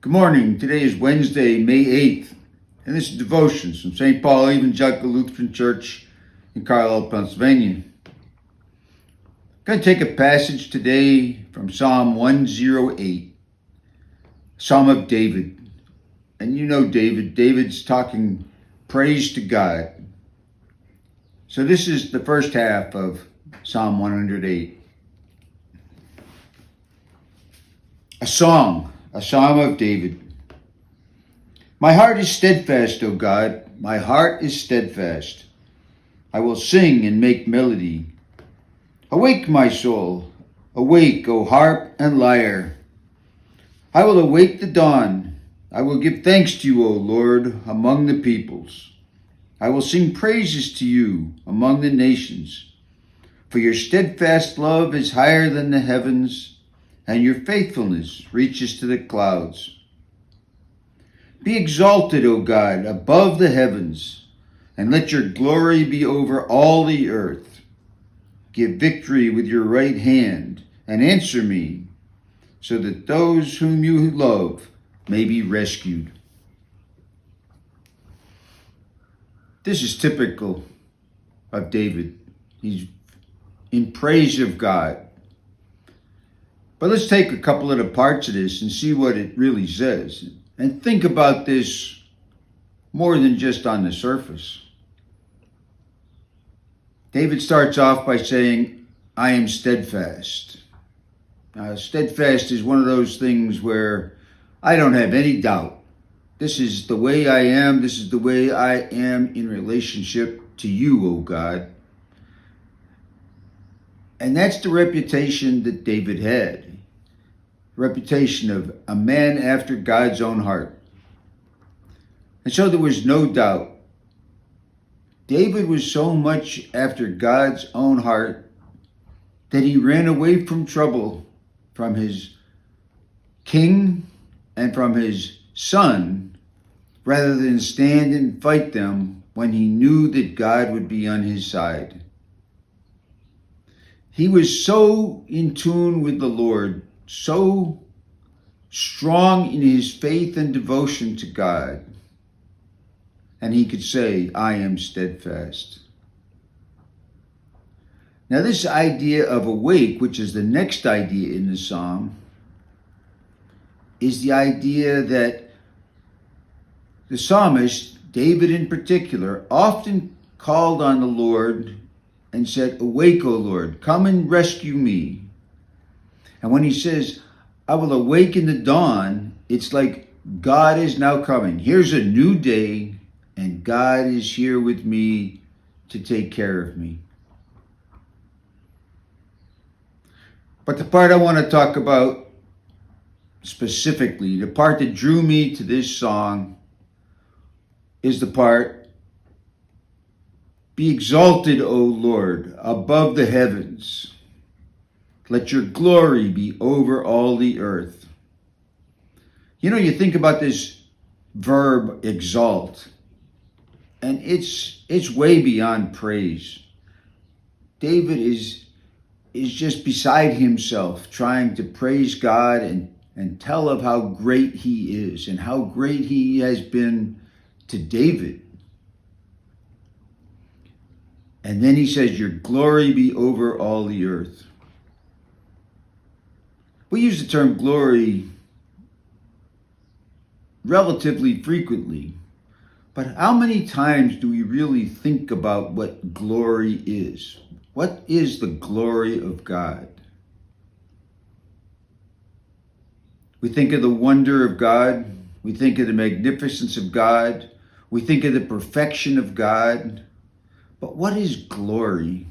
Good morning. Today is Wednesday, May 8th, and this is Devotions from St. Paul Evangelical Lutheran Church in Carlisle, Pennsylvania. I'm going to take a passage today from Psalm 108, Psalm of David. And you know David's talking praise to God. So this is the first half of Psalm 108. A psalm of David. My heart is steadfast, O God, my heart is steadfast. I will sing and make melody. Awake, my soul, awake, O harp and lyre. I will awake the dawn. I will give thanks to you, O Lord, among the peoples. I will sing praises to you among the nations. For your steadfast love is higher than the heavens, and your faithfulness reaches to the clouds. Be exalted, O God, above the heavens, and let your glory be over all the earth. Give victory with your right hand, and answer me, so that those whom you love may be rescued. This is typical of David. He's in praise of God. But let's take a couple of the parts of this and see what it really says. And think about this more than just on the surface. David starts off by saying, I am steadfast. Now, steadfast is one of those things where I don't have any doubt. This is the way I am. This is the way I am in relationship to you, O God. And that's the reputation that David had. Reputation of a man after God's own heart. And so there was no doubt. David was so much after God's own heart that he ran away from trouble from his king and from his son rather than stand and fight them when he knew that God would be on his side. He was so in tune with the Lord, so strong in his faith and devotion to God, and he could say, I am steadfast. Now, this idea of awake, which is the next idea in the psalm, is the idea that the psalmist, David in particular, often called on the Lord and said, awake, O Lord, come and rescue me. And when he says, I will awake in the dawn, it's like God is now coming. Here's a new day, and God is here with me to take care of me. But the part I want to talk about specifically, the part that drew me to this song, is the part, be exalted, O Lord, above the heavens. Let your glory be over all the earth. You know, you think about this verb, exalt, and it's way beyond praise. David is just beside himself trying to praise God and tell of how great he is and how great he has been to David. And then he says, your glory be over all the earth. We use the term glory relatively frequently, but how many times do we really think about what glory is? What is the glory of God? We think of the wonder of God. We think of the magnificence of God. We think of the perfection of God. But what is glory?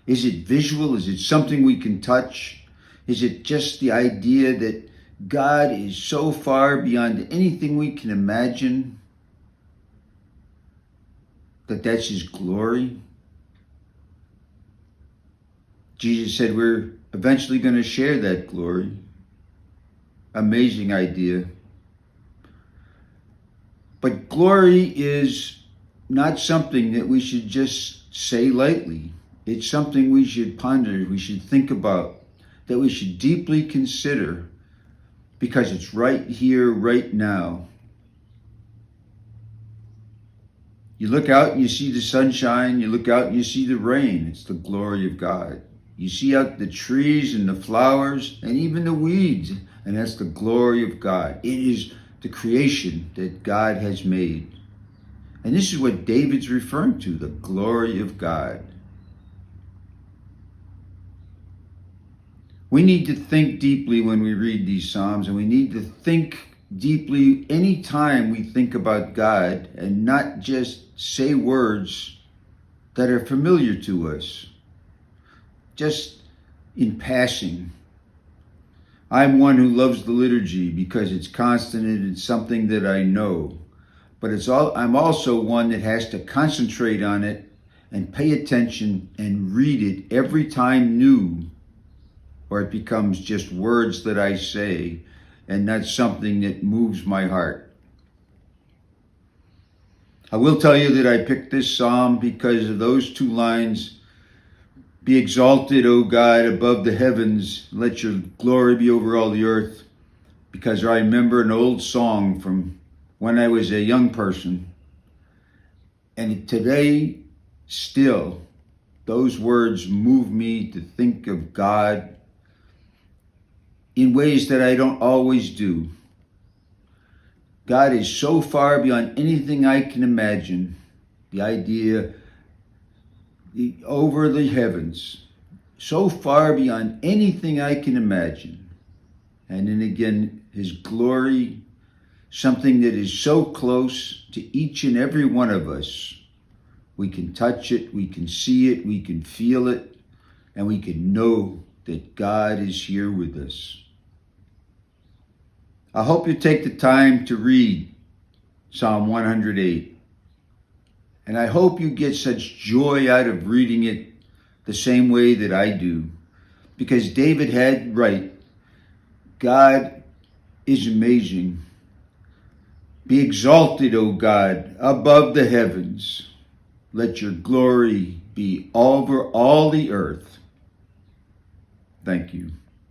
Is it visual? Is it something we can touch? Is it just the idea that God is so far beyond anything we can imagine that that's his glory? Jesus said we're eventually going to share that glory. Amazing idea. But glory is not something that we should just say lightly. It's something we should ponder, we should think about, that we should deeply consider because it's right here, right now. You look out and you see the sunshine. You look out and you see the rain. It's the glory of God. You see out the trees and the flowers and even the weeds, and that's the glory of God. It is the creation that God has made. And this is what David's referring to, the glory of God. We need to think deeply when we read these Psalms, and we need to think deeply anytime we think about God and not just say words that are familiar to us, just in passing. I'm one who loves the liturgy because it's constant and it's something that I know. But I'm also one that has to concentrate on it and pay attention and read it every time new, or it becomes just words that I say and not something that moves my heart. I will tell you that I picked this psalm because of those two lines. Be exalted, O God, above the heavens. Let your glory be over all the earth. Because I remember an old song from when I was a young person. And today, still, those words move me to think of God in ways that I don't always do. God is so far beyond anything I can imagine. The idea over the heavens, so far beyond anything I can imagine. And then again, his glory, something that is so close to each and every one of us. We can touch it, we can see it, we can feel it, and we can know that God is here with us. I hope you take the time to read Psalm 108. And I hope you get such joy out of reading it the same way that I do. Because David had right. God is amazing. Be exalted, O God, above the heavens. Let your glory be over all the earth. Thank you.